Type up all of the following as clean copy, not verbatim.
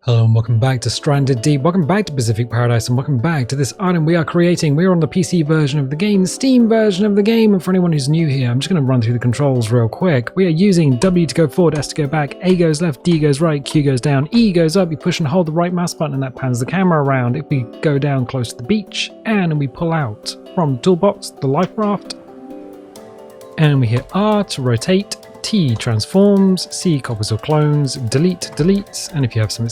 Hello and welcome back to Stranded Deep, welcome back to Pacific Paradise, and welcome back to this island we are creating. We are on the PC version of the game, the Steam version of the game, and for anyone who's new here, I'm just going to run through the controls real quick. We are using W to go forward, S to go back, A goes left, D goes right, Q goes down, E goes up. You push and hold the right mouse button and that pans the camera around. If we go down close to the beach, and we pull out from the toolbox the life raft, and we hit R to rotate, T transforms, C copies or clones, delete deletes, and if you have something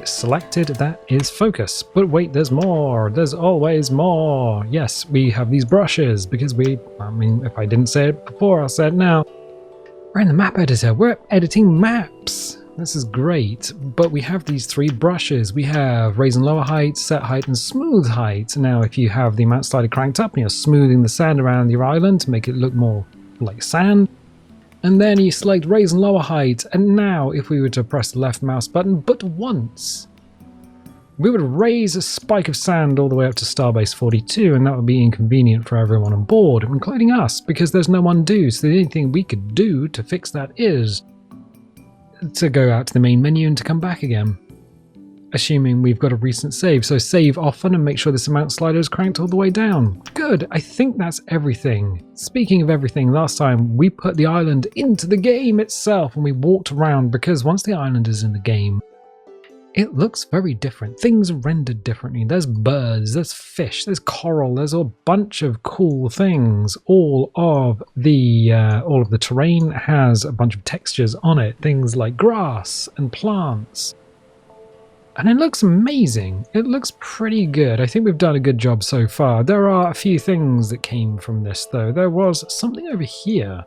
selected, that is focus. But wait, there's more. There's always more. Yes, we have these brushes because if I didn't say it before, I'll say it now. We're in the map editor. We're editing maps. This is great, but we have these three brushes. We have raise and lower height, set height, and smooth height. Now, if you have the amount slider cranked up and you're smoothing the sand around your island to make it look more like sand, and then you select raise and lower height, and now if we were to press the left mouse button but once, we would raise a spike of sand all the way up to Starbase 42, and that would be inconvenient for everyone on board, including us, because there's no undo. So the only thing we could do to fix that is to go out to the main menu and to come back again, assuming we've got a recent save. So save often and make sure this amount slider is cranked all the way down. Good, I think that's everything. Speaking of everything, last time we put the island into the game itself and we walked around, because once the island is in the game, it looks very different. Things are rendered differently. There's birds, there's fish, there's coral, there's a bunch of cool things. All of the terrain has a bunch of textures on it, things like grass and plants. And it looks amazing. It looks pretty good. I think we've done a good job so far. There are a few things that came from this, though. There was something over here.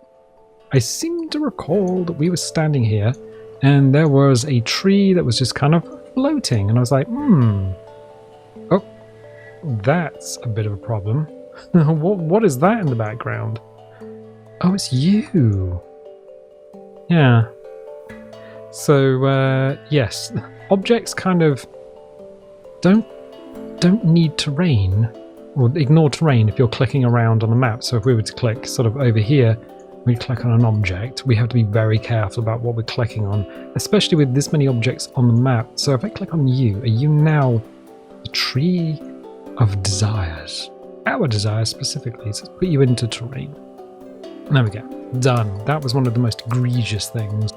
I seem to recall that we were standing here, and there was a tree that was just kind of floating. And I was like, oh, that's a bit of a problem. What is that in the background? Oh, it's you. Yeah. So, yes. Objects kind of don't need terrain, or ignore terrain if you're clicking around on the map. So if we were to click sort of over here, we click on an object, we have to be very careful about what we're clicking on, especially with this many objects on the map. So if I click on you, are you now the tree of desires? Our desires specifically, so let's put you into terrain. There we go, done. That was one of the most egregious things.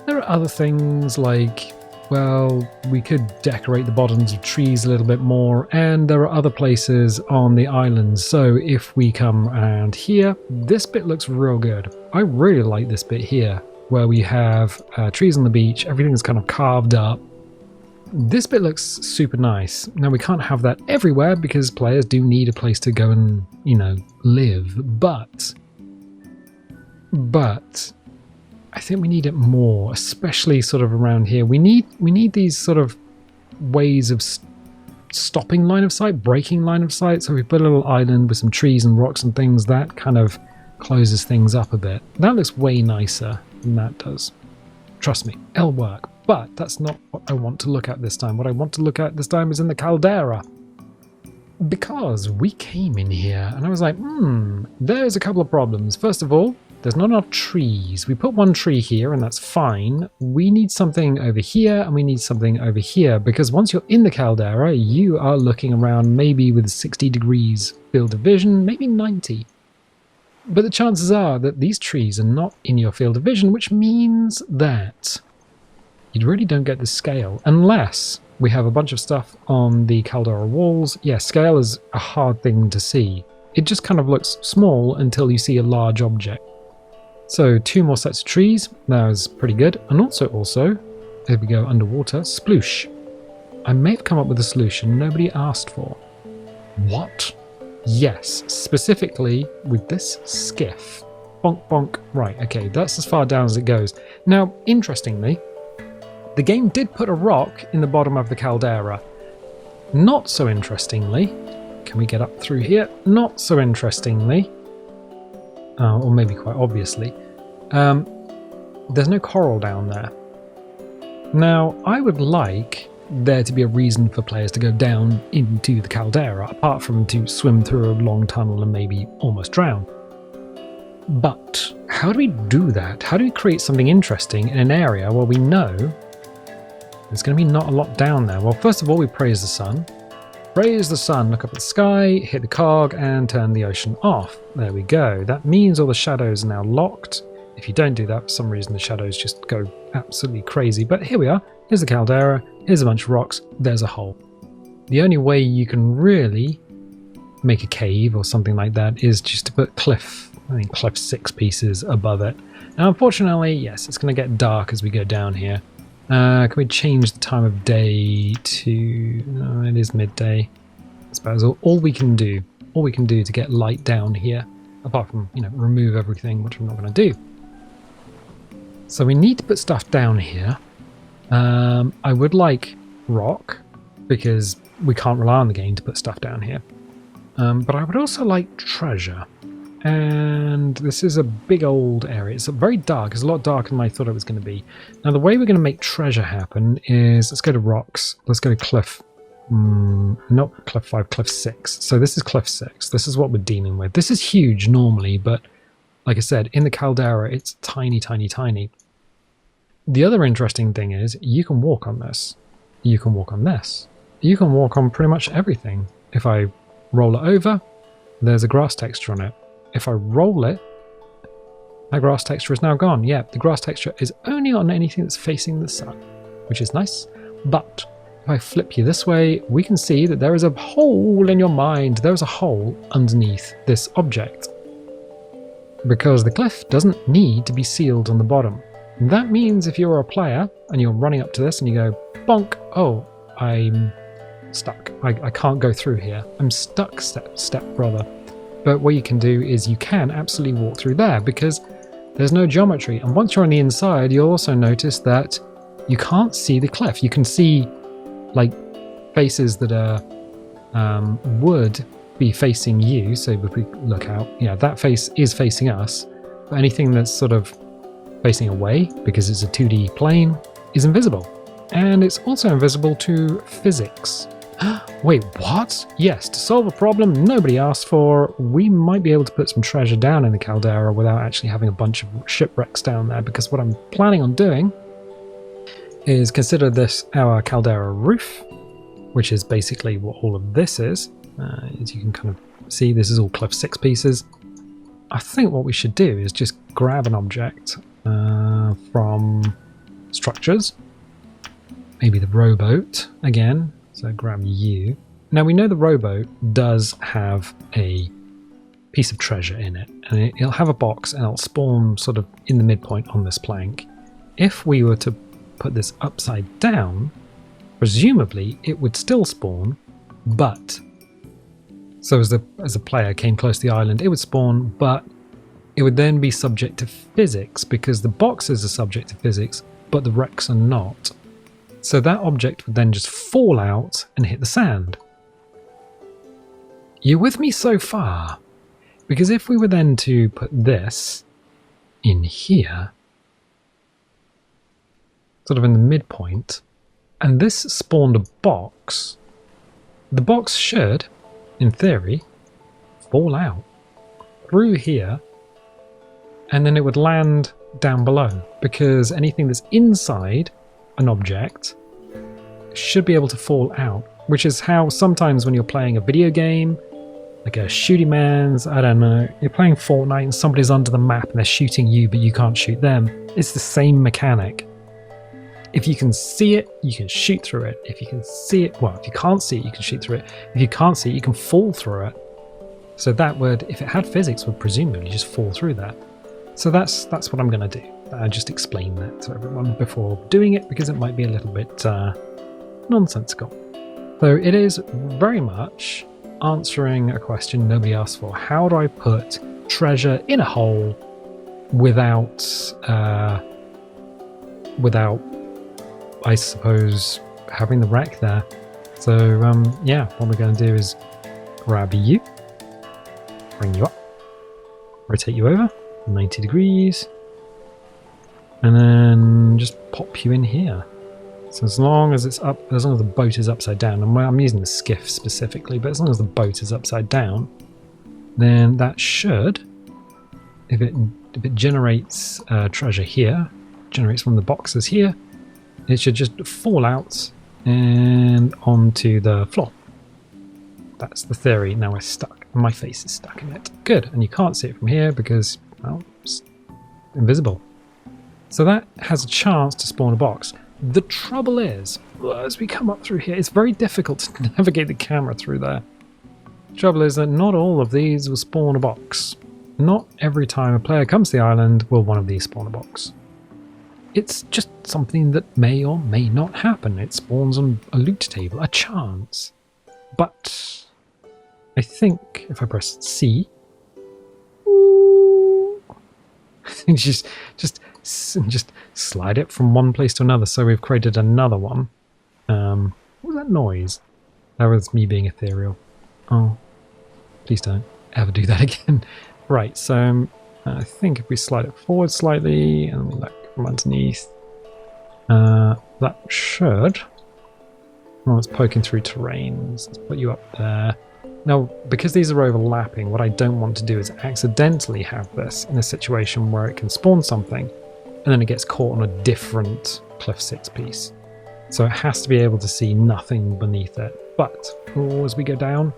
There are other things like, well, we could decorate the bottoms of trees a little bit more, and there are other places on the island. So if we come around here, this bit looks real good. I really like this bit here, where we have trees on the beach, everything's kind of carved up. This bit looks super nice. Now, we can't have that everywhere because players do need a place to go and, live, but I think we need it more, especially sort of around here. We need these sort of ways of stopping line of sight, breaking line of sight. So we put a little island with some trees and rocks and things. That kind of closes things up a bit. That looks way nicer than that does. Trust me, it'll work. But that's not what I want to look at this time. What I want to look at this time is in the Caldera. Because we came in here and I was like, there's a couple of problems. First of all, there's not enough trees. We put one tree here and that's fine. We need something over here and we need something over here, because once you're in the Caldera, you are looking around maybe with 60 degrees field of vision, maybe 90. But the chances are that these trees are not in your field of vision, which means that you really don't get the scale unless we have a bunch of stuff on the Caldera walls. Yeah, scale is a hard thing to see. It just kind of looks small until you see a large object. So 2 more sets of trees, that was pretty good. And also, if we go underwater, sploosh. I may have come up with a solution nobody asked for. What? Yes, specifically with this skiff. Bonk, bonk. Right, okay, that's as far down as it goes. Now, interestingly, the game did put a rock in the bottom of the Caldera. Not so interestingly, can we get up through here? Not so interestingly, or maybe quite obviously, there's no coral down there. Now, I would like there to be a reason for players to go down into the Caldera, apart from to swim through a long tunnel and maybe almost drown. But how do we do that? How do we create something interesting in an area where we know There's going to be not a lot down there. Well, first of all, we praise the sun. Praise the sun, look up at the sky, hit the cog, and turn the ocean off. There we go. That means all the shadows are now locked. If you don't do that, for some reason the shadows just go absolutely crazy. But here we are. Here's the caldera. Here's a bunch of rocks. There's a hole. The only way you can really make a cave or something like that is just to put cliff 6 pieces above it. Now, unfortunately, yes, it's going to get dark as we go down here. Can we change the time of day to... No, it is midday. I suppose all we can do to get light down here, apart from, remove everything, which I'm not going to do. So we need to put stuff down here. I would like rock, because we can't rely on the game to put stuff down here. But I would also like treasure. And this is a big old area. It's very dark. It's a lot darker than I thought it was going to be. Now, the way we're going to make treasure happen is, let's go to rocks. Let's go to cliff. Not cliff 5, cliff 6. So this is cliff 6. This is what we're dealing with. This is huge normally, but like I said, in the caldera, it's tiny, tiny, tiny. The other interesting thing is you can walk on this. You can walk on this. You can walk on pretty much everything. If I roll it over, there's a grass texture on it. If I roll it, that grass texture is now gone. Yeah, the grass texture is only on anything that's facing the sun, which is nice. But if I flip you this way, we can see that there is a hole in your mind. There is a hole underneath this object. Because the cliff doesn't need to be sealed on the bottom. And that means if you're a player and you're running up to this and you go, bonk, oh, I'm stuck. I can't go through here. I'm stuck, step brother. But what you can do is you can absolutely walk through there because there's no geometry. And once you're on the inside, you'll also notice that you can't see the cliff. You can see like faces that are would be facing you. So if we look out, yeah, that face is facing us. But anything that's sort of facing away, because it's a 2D plane, is invisible. And it's also invisible to physics. Wait, what? Yes, to solve a problem nobody asked for, we might be able to put some treasure down in the caldera without actually having a bunch of shipwrecks down there, because what I'm planning on doing is consider this our caldera roof, which is basically what all of this is. As you can kind of see, this is all cliff 6 pieces. I think what we should do is just grab an object from structures, maybe the rowboat again. So grab you. Now we know the rowboat does have a piece of treasure in it, and it'll have a box and it'll spawn sort of in the midpoint on this plank. If we were to put this upside down, presumably it would still spawn, but so as the player came close to the island, it would spawn, but it would then be subject to physics because the boxes are subject to physics, but the wrecks are not. So that object would then just fall out and hit the sand. You with me so far? Because if we were then to put this in here, sort of in the midpoint, and this spawned a box, the box should, in theory, fall out through here, and then it would land down below, because anything that's inside an object should be able to fall out, which is how sometimes when you're playing a video game, like a shooting man's, I don't know, you're playing Fortnite and somebody's under the map and they're shooting you, but you can't shoot them. It's the same mechanic. If you can see it, you can shoot through it. If you can see it, well, if you can't see it, you can shoot through it. If you can't see it, you can fall through it. So that would, if it had physics, would presumably just fall through that. So that's what I'm going to do. I just explain that to everyone before doing it because it might be a little bit nonsensical. So it is very much answering a question nobody asked for. How do I put treasure in a hole without, I suppose, having the wreck there? So yeah, what we're going to do is grab you, bring you up, rotate you over 90 degrees, and then just pop you in here. So as long as it's up, as long as the boat is upside down, and I'm using the skiff specifically, but as long as the boat is upside down, then that should, if it generates treasure here, generates from the boxes here, it should just fall out and onto the floor. That's the theory. Now we're stuck. My face is stuck in it. Good. And you can't see it from here because, well, it's invisible. So that has a chance to spawn a box. The trouble is, as we come up through here, it's very difficult to navigate the camera through there. The trouble is that not all of these will spawn a box. Not every time a player comes to the island will one of these spawn a box. It's just something that may or may not happen. It spawns on a loot table, a chance. But I think if I press C, I think just slide it from one place to another. So we've created another one. What was that noise? That was me being ethereal. Oh, please don't ever do that again. Right, so I think if we slide it forward slightly and we look from underneath, that should... Well, it's poking through terrains. Let's put you up there. Now, because these are overlapping, what I don't want to do is accidentally have this in a situation where it can spawn something and then it gets caught on a different Cliff 6 piece. So it has to be able to see nothing beneath it. But as we go down,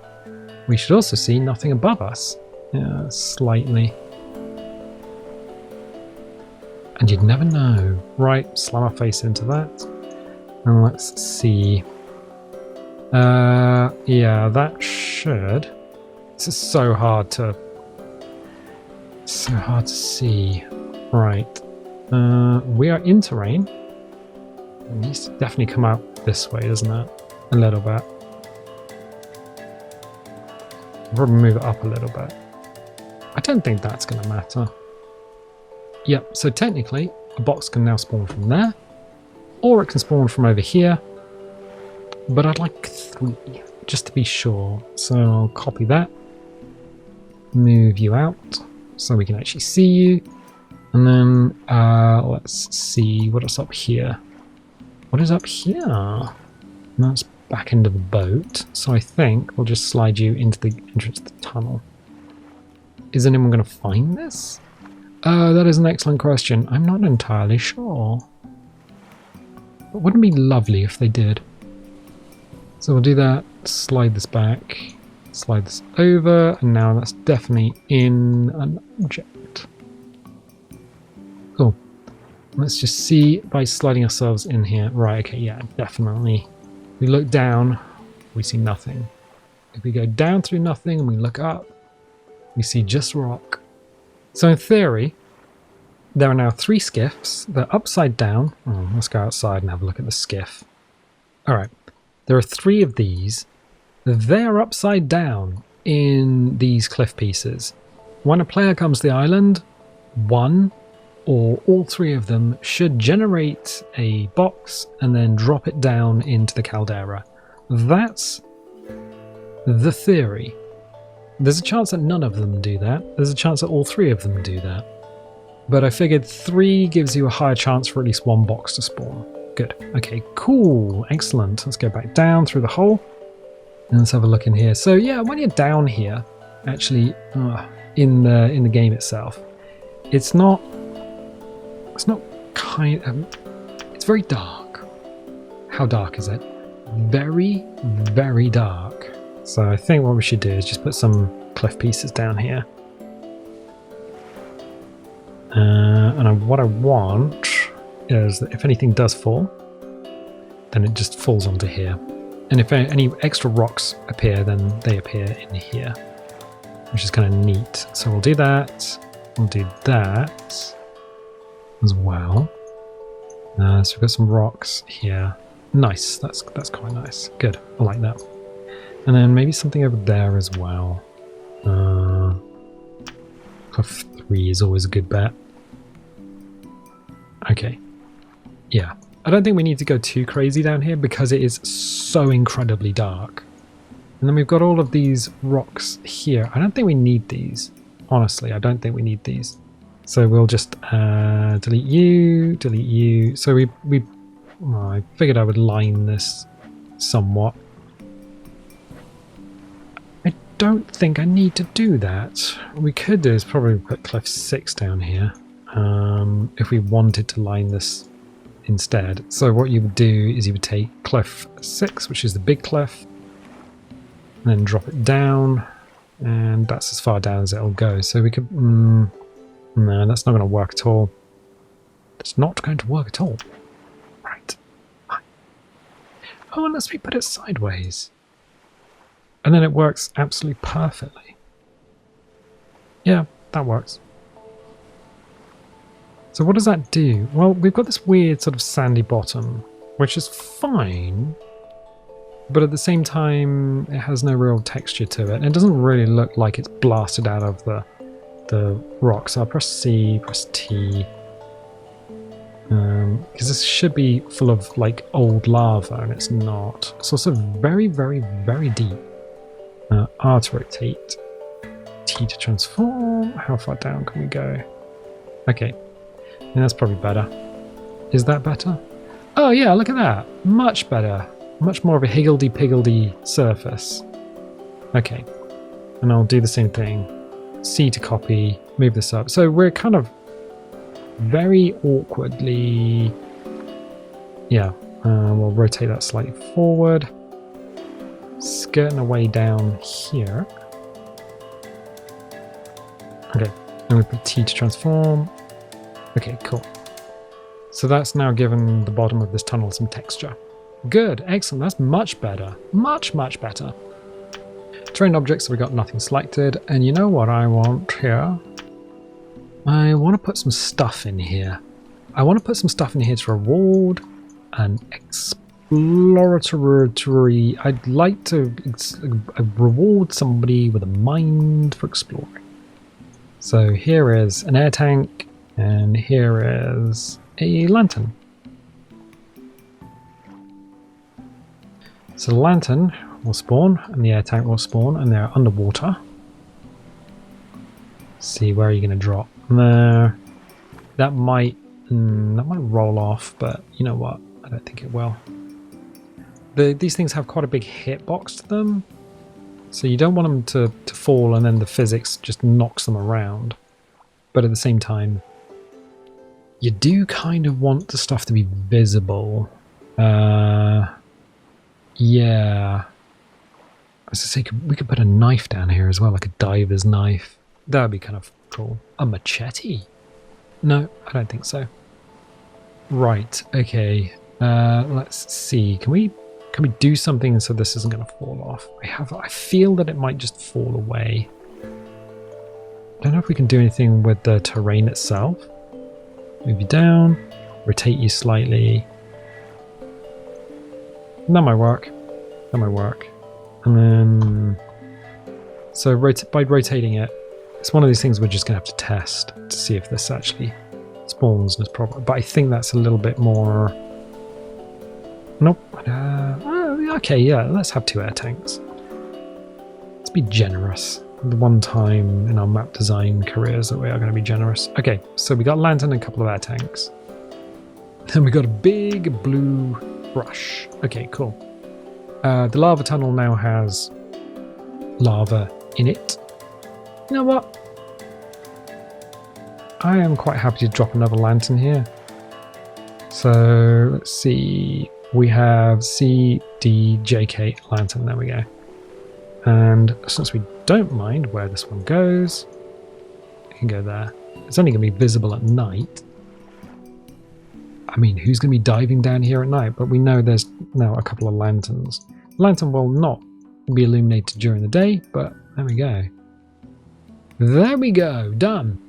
we should also see nothing above us. Yeah, slightly. And you'd never know. Right, slam our face into that. And let's see. Yeah, that should... This is so hard to see. Right. We are in terrain. It needs to definitely come out this way, doesn't it? A little bit. Probably move it up a little bit. I don't think that's going to matter. Yep, so technically, a box can now spawn from there, or it can spawn from over here, but I'd like 3, just to be sure. So I'll copy that, move you out, so we can actually see you, and then let's see what's up here. What is up here? That's back into the boat, so I think we'll just slide you into the entrance of the tunnel. Is anyone going to find this? That is an excellent question. I'm not entirely sure. But wouldn't it be lovely if they did? So we'll do that, slide this back, slide this over, and now that's definitely in an object. Cool. Let's just see by sliding ourselves in here. Right, okay, yeah, definitely. If we look down, we see nothing. If we go down through nothing and we look up, we see just rock. So in theory, there are now 3 skiffs. They're upside down. Oh, let's go outside and have a look at the skiff. All right. There are 3 of these. They're upside down in these cliff pieces. When a player comes to the island, 1 or all 3 of them should generate a box and then drop it down into the caldera. That's the theory. There's a chance that none of them do that. There's a chance that all 3 of them do that. But I figured 3 gives you a higher chance for at least 1 box to spawn. Good. Okay, cool. Excellent. Let's go back down through the hole. And let's have a look in here. So yeah, when you're down here, actually, in the game itself, it's very dark. How dark is it? Very, very dark. So I think what we should do is just put some cliff pieces down here. And what I want is that if anything does fall, then it just falls onto here. And if any extra rocks appear, then they appear in here, which is kind of neat. So we'll do that. We'll do that as well. So we've got some rocks here. Nice. That's quite nice. Good. I like that. And then maybe something over there as well. Cliff 3 is always a good bet. Okay. Yeah. I don't think we need to go too crazy down here because it is so incredibly dark. And then we've got all of these rocks here. I don't think we need these. Honestly, I don't think we need these. So we'll just delete you, delete you. So I figured I would line this somewhat. I don't think I need to do that. What we could do is probably put cliff 6 down here. If we wanted to line this instead. So what you would do is you would take cliff 6, which is the big cliff, and then drop it down, and that's as far down as it'll go. So we could... no, that's not going to work at all. It's not going to work at all. Right. Oh, unless we put it sideways. And then it works absolutely perfectly. Yeah, that works. So what does that do? Well, we've got this weird sort of sandy bottom, which is fine, but at the same time, it has no real texture to it. And it doesn't really look like it's blasted out of the rock. So I'll press C, press T, because this should be full of like old lava, and it's not. It's also very, very, very deep. R to rotate, T to transform. How far down can we go? Okay, and that's probably better. Is that better? Oh yeah, look at that. Much better. Much more of a higgledy-piggledy surface. Okay, and I'll do the same thing. C to copy, move this up. So we're kind of very awkwardly... Yeah, we'll rotate that slightly forward. Skirting away down here. Okay, and we put T to transform. Okay, cool. So that's now given the bottom of this tunnel some texture. Good, excellent, that's much better. Much, much better. Terrain objects, so we got nothing selected. And you know what I want here? I want to put some stuff in here. I want to put some stuff in here to reward an exploratory... I'd like to reward somebody with a mind for exploring. So here is an air tank, and here is a lantern. So the lantern will spawn, and the air tank will spawn, and they're underwater. Let's see, where are you going to drop? There. That might roll off, but you know what? I don't think it will. These things have quite a big hitbox to them, so you don't want them to fall and then the physics just knocks them around. But at the same time, you do kind of want the stuff to be visible. Yeah. As I say, we could put a knife down here as well, like a diver's knife. That would be kind of cool. A machete? No, I don't think so. Right, okay. Let's see. Can we do something so this isn't going to fall off? I feel that it might just fall away. I don't know if we can do anything with the terrain itself. Move you down, rotate you slightly. That might work. That might work. And then... So by rotating it, it's one of these things we're just going to have to test to see if this actually spawns as proper. But I think that's a little bit more... Nope. Okay, yeah, let's have 2 air tanks. Let's be generous. The one time in our map design careers that we are going to be generous. Okay, so we got lantern and a couple of air tanks. Then we got a big blue brush. Okay, cool. The lava tunnel now has lava in it. You know what? I am quite happy to drop another lantern here. So let's see. We have C, D, J, K lantern. There we go. And since we don't mind where this one goes, it can go there. It's only going to be visible at night. I mean, who's going to be diving down here at night? But we know there's now a couple of lanterns. The lantern will not be illuminated during the day, but there we go. There we go, done.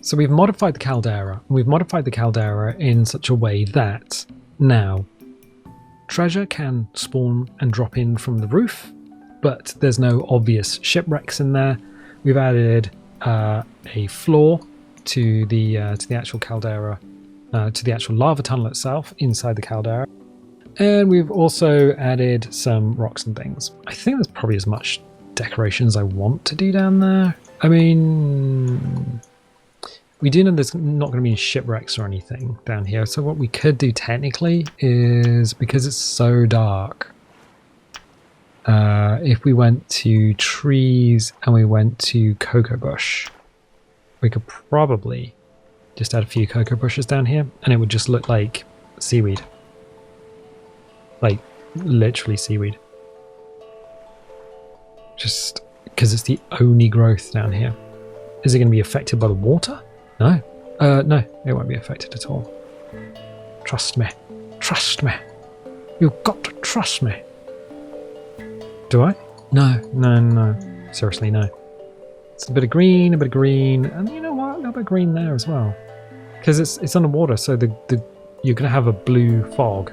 So we've modified the Caldera. We've modified the Caldera in such a way that now treasure can spawn and drop in from the roof, but there's no obvious shipwrecks in there. We've added a floor to the actual Caldera, to the actual lava tunnel itself inside the Caldera, and we've also added some rocks and things. I think there's probably as much decoration as I want to do down there. I mean, we do know there's not going to be any shipwrecks or anything down here. So what we could do technically is, because it's so dark, if we went to trees and we went to cocoa bush, we could probably Just add a few cocoa bushes down here, and it would just look like seaweed. Like, literally seaweed. Just because it's the only growth down here. Is it going to be affected by the water? No. No, it won't be affected at all. Trust me. Trust me. You've got to trust me. Do I? No. Seriously, no. It's a bit of green, and you know what? A little bit of green there as well. Because it's underwater, so you're going to have a blue fog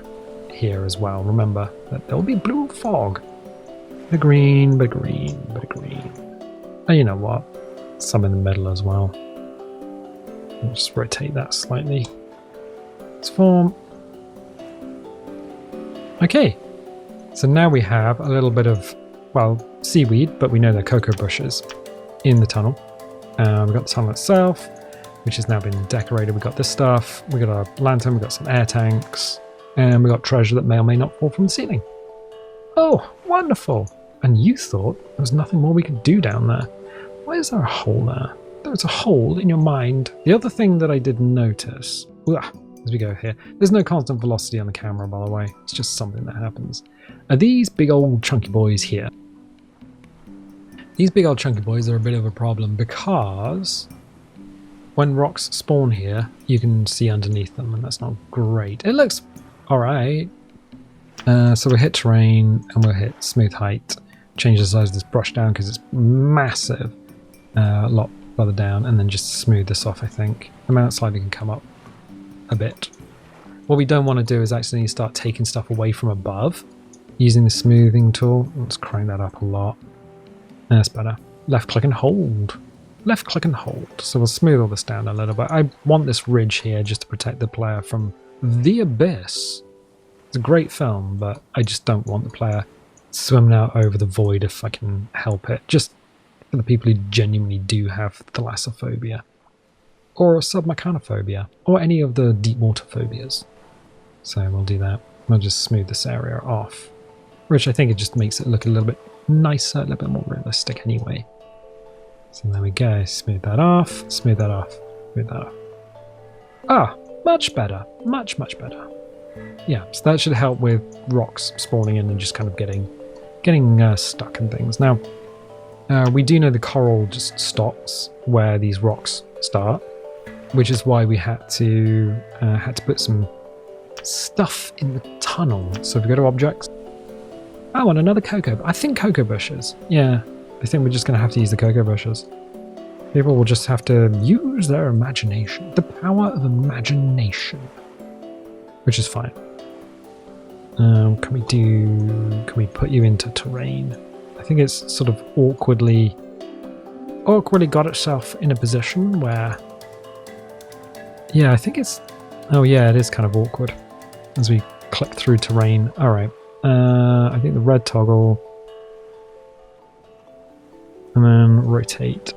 here as well. Remember that there will be blue fog. Bit of green. And you know what? Some in the middle as well. I'll just rotate that slightly. Let's form. Okay. So now we have a little bit of, well, seaweed, but we know they're cocoa bushes in the tunnel. We've got the tunnel itself, which has now been decorated. We've got this stuff. We've got a lantern. We've got some air tanks. And we've got treasure that may or may not fall from the ceiling. Oh, wonderful. And you thought there was nothing more we could do down there. Why is there a hole there? There's a hole in your mind. The other thing that I did notice, as we go here, there's no constant velocity on the camera, by the way. It's just something that happens. Are these big old chunky boys here? These big old chunky boys are a bit of a problem because when rocks spawn here, you can see underneath them, and that's not great. It looks alright. So we'll hit terrain, and we'll hit smooth height. Change the size of this brush down because it's massive. A lot further down, and then just smooth this off, I think. The mount slightly can come up a bit. What we don't want to do is actually start taking stuff away from above using the smoothing tool. Let's crank that up a lot. That's better. Left click and hold. Left click and hold. So we'll smooth all this down a little bit. I want this ridge here just to protect the player from the abyss. It's a great film, but I just don't want the player swimming out over the void if I can help it. Just for the people who genuinely do have thalassophobia. Or submechanophobia. Or any of the deep water phobias. So we'll do that. We'll just smooth this area off. Which I think it just makes it look a little bit nicer, a little bit more realistic anyway. So there we go. Smooth that off. Smooth that off. Smooth that off. Ah! Much better. Much better. Yeah, so that should help with rocks spawning in and just kind of getting stuck and things. Now, we do know the coral just stops where these rocks start, which is why we had to put some stuff in the tunnel. So if we go to objects, oh, and another cocoa. I think cocoa bushes. Yeah, I think we're just going to have to use the cocoa bushes. People will just have to use their imagination, the power of imagination, which is fine. Can we put you into terrain? I think it's sort of awkwardly got itself in a position where, yeah, I think it's, oh yeah, it is kind of awkward as we click through terrain. All right, I think the red toggle, and then rotate,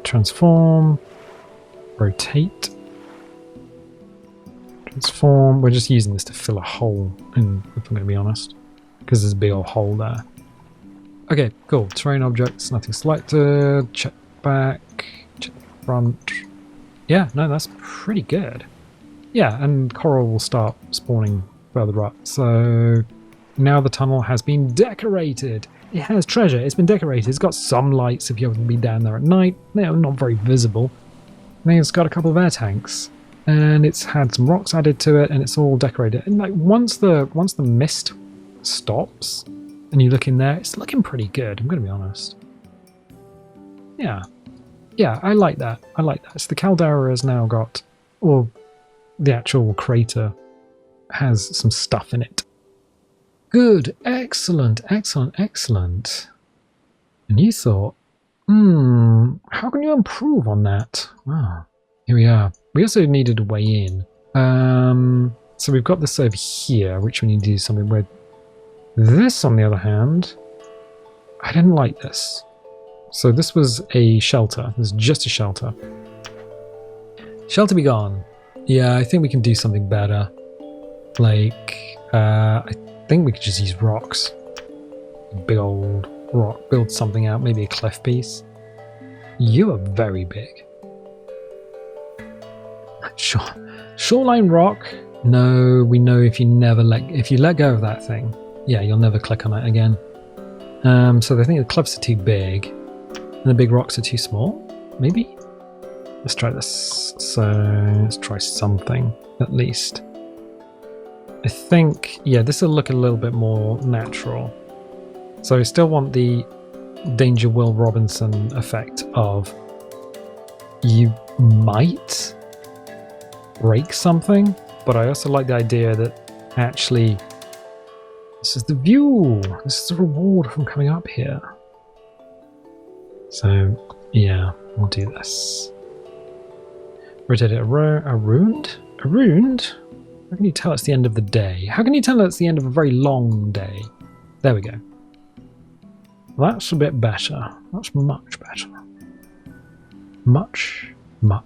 transform, rotate, transform. We're just using this to fill a hole, if I'm going to be honest, because there's a big old hole there. Okay, cool. Terrain objects, nothing selected. Check back, check front. Yeah, no, that's pretty good. Yeah, and coral will start spawning further up. So now the tunnel has been decorated. It has treasure. It's been decorated. It's got some lights if you happen to be down there at night. They're not very visible. I think it's got a couple of air tanks. And it's had some rocks added to it, and it's all decorated. And like once the mist stops and you look in there, it's looking pretty good, I'm going to be honest. Yeah, I like that. So the Caldera has now got, or the actual crater has some stuff in it. Good, excellent. And you thought, how can you improve on that? Ah, here we are. We also needed a way in. So we've got this over here, which we need to do something with. This, on the other hand, I didn't like this. So this was a shelter. This is just a shelter. Shelter be gone. Yeah, I think we can do something better. Like, I think we could just use rocks. Big old rock. Build something out. Maybe a cliff piece. You are very big. Shoreline rock. No, we know if you let go of that thing, yeah, you'll never click on it again. So I think the cliffs are too big, and the big rocks are too small. Maybe. Let's try this. So let's try something at least. I think, yeah, this will look a little bit more natural. So I still want the Danger Will Robinson effect of you might break something, but I also like the idea that actually this is the view, this is the reward from coming up here. So yeah, we'll do this. Rotate it around? How can you tell it's the end of the day? How can you tell it's the end of a very long day? There we go. That's a bit better. That's much better. Much better.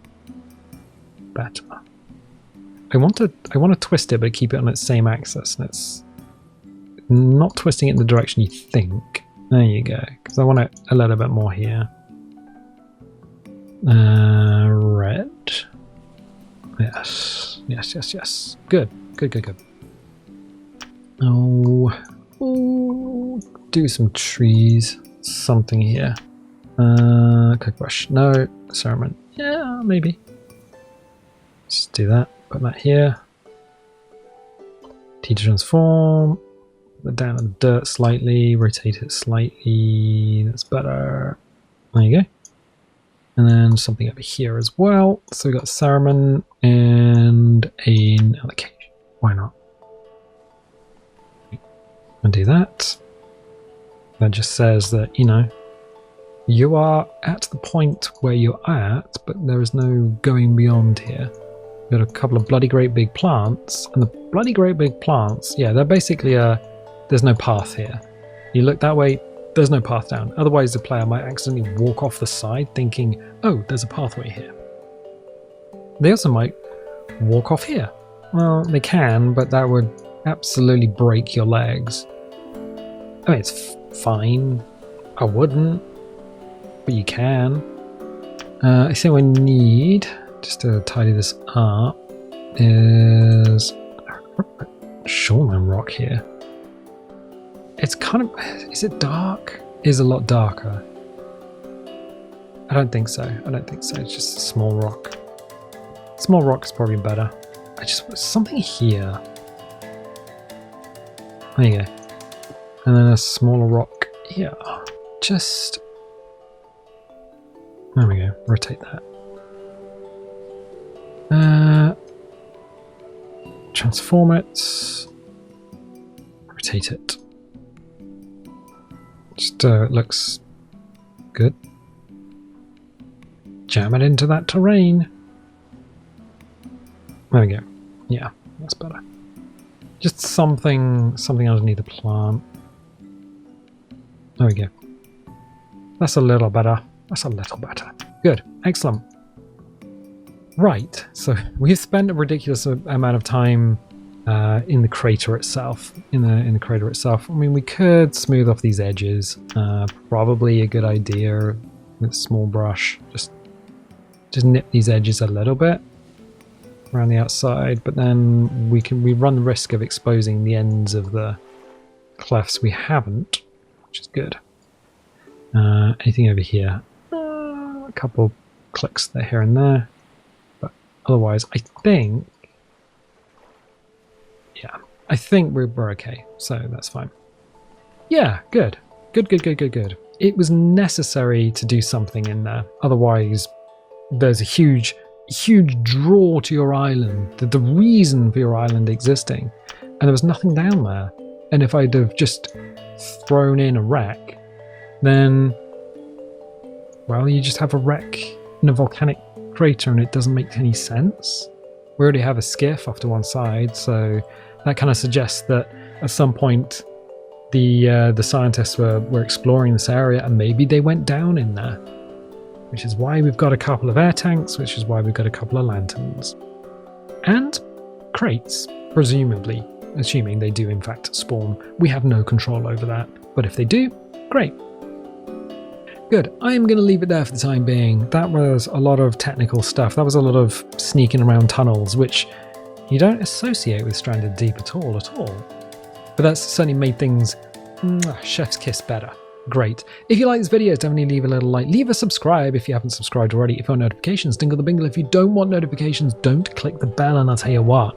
I want to twist it, but keep it on its same axis, and it's not twisting it in the direction you think. There you go. Because I want it a little bit more here. Red. Yes. Yes. Good. Oh, do some trees. Something here. Cookbrush. No. Ceremony. Yeah, maybe. Just do that. Put that here. T to transform. Put it down in the dirt slightly. Rotate it slightly. That's better. There you go. And then something over here as well. So we've got Saruman and an allocation. Why not? And do that. That just says that, you know, you are at the point where you're at, but there is no going beyond here. We've got a couple of bloody great big plants, and the bloody great big plants, yeah, they're basically there's no path here. You look that way, there's no path down. Otherwise the player might accidentally walk off the side thinking, oh, there's a pathway here. They also might walk off here. Well, they can, but that would absolutely break your legs. I mean, it's fine. I wouldn't, but you can. I think we need, just to tidy this up, is shoreline rock here. It's kind of, is it dark? It is a lot darker. I don't think so. It's just a small rock. Small rock is probably better. I just want something here. There you go. And then a smaller rock here. Just, there we go. Rotate that. Transform it. Rotate it. Just looks good. Jam it into that terrain. There we go. Yeah, that's better. Just something underneath the plant. There we go. That's a little better. Good. Excellent. Right. So we've spent a ridiculous amount of time in the crater itself. In the crater itself. I mean, we could smooth off these edges. Probably a good idea with a small brush. Just nip these edges a little bit around the outside, but then we run the risk of exposing the ends of the clefts. We haven't, which is good. Anything over here? A couple clicks there, here and there, but otherwise, I think we're okay. So that's fine. Yeah, good. It was necessary to do something in there. Otherwise, there's a huge draw to your island, the reason for your island existing, and there was nothing down there. And if I'd have just thrown in a wreck, then, well, you just have a wreck in a volcanic crater and it doesn't make any sense. We already have a skiff off to one side, so that kind of suggests that at some point the scientists were exploring this area and maybe they went down in there. Which is why we've got a couple of air tanks, which is why we've got a couple of lanterns. And crates, presumably, assuming they do in fact spawn. We have no control over that, but if they do, great. Good. I am going to leave it there for the time being. That was a lot of technical stuff. That was a lot of sneaking around tunnels, which you don't associate with Stranded Deep at all. But that's certainly made things chef's kiss better. Great. If you like this video, definitely leave a little like. Leave a subscribe if you haven't subscribed already. If you want notifications, dingle the bingle. If you don't want notifications, don't click the bell, and I'll tell you what,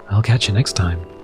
I'll catch you next time.